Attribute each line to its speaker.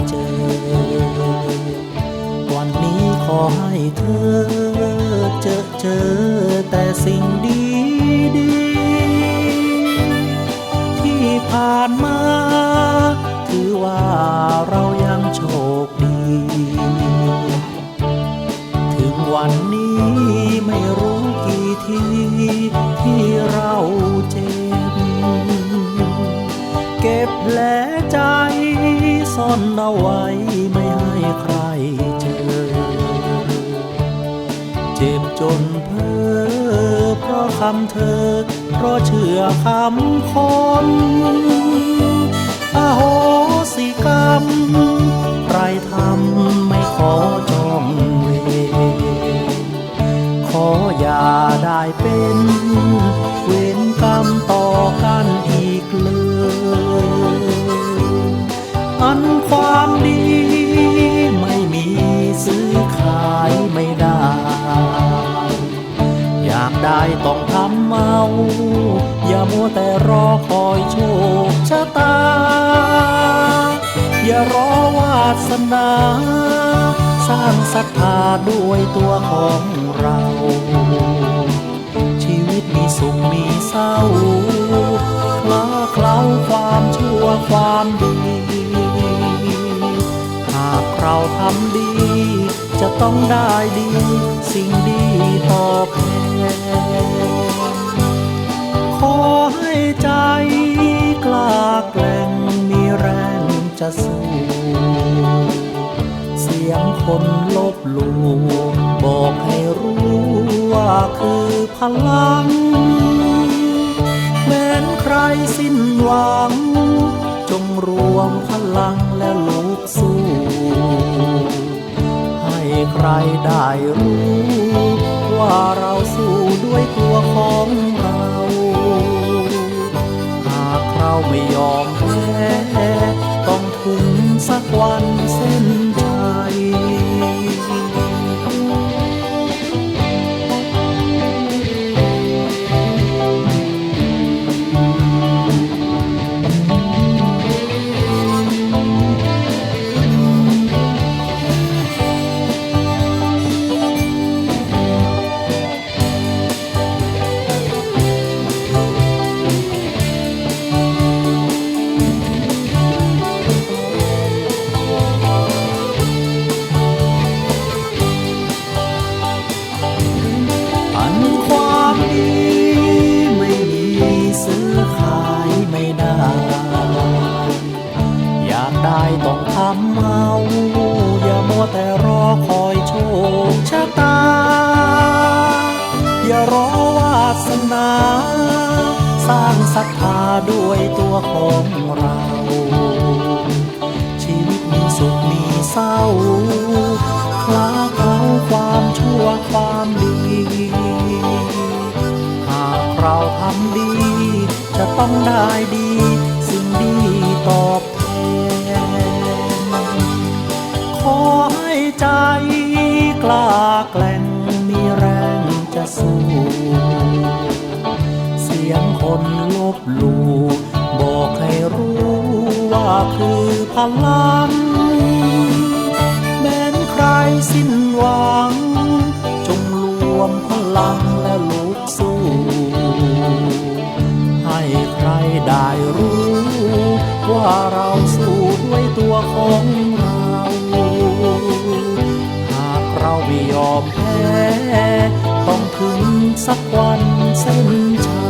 Speaker 1: เจอวันนี้ขอให้เธอเจอแต่สิ่งดีดีที่ผ่านมาถือว่าเรายังโชคดีถึงวันนี้ไม่รู้กี่ทีที่เราเจ็บเก็บแผลใจซ่อนเอาไว้ไม่ให้ใครเจอเจ็บจนเพ้อเพราะคำเธอเพราะเชื่อคำคนอโหสิกรรมใครทำไม่ขอจองเวรขออย่าได้เป็นเวรกรรมต่อกันอีกเลยอันความดีไม่มีซื้อขายไม่ได้อยากได้ต้องทำเอาอย่ามัวแต่รอคอยโชคชะตาอย่ารอวาสนาสร้างศรัทธาด้วยตัวของเราชีวิตมีสุขมีเศร้าคลาเคล้าความชั่วความดีหากเราทำดีจะต้องได้ดีสิ่งดีตอบแทนขอให้ใจกล้าแกร่งมีแรงจะสู้เสียงคนลบหลู่บอกให้รู้ว่าคือพลังแม้นใครสิ้นหวังจงรวมพลังและลุกสู้ให้ใครได้รู้ว่าเราสู้ด้วยตัวของเราหากเราไม่ยอมแพ้ต้องถึงสักวันเส้นชัยต้องทำเอาอย่ามัวแต่รอคอยโชคชะตาอย่ารอวาสนาสร้างศรัทธาด้วยตัวของเราชีวิตมีสุขมีเศร้าคลาเคล้าความชั่วความดีหากเราทำดีจะต้องได้ดีสิ่งดีตอบแทนขอให้ใจกล้าแกร่งมีแรงจะสู้เสียงคนลบหลู่บอกให้รู้ว่าคือพลังแม้นใครสิ้นหวังจงรวมพลังและลุกสู้ให้ใครได้รู้ว่าเราสู้ด้วยตัวของเราหากเราไม่ยอมแพ้ต้องถึงสักวันเส้นชัย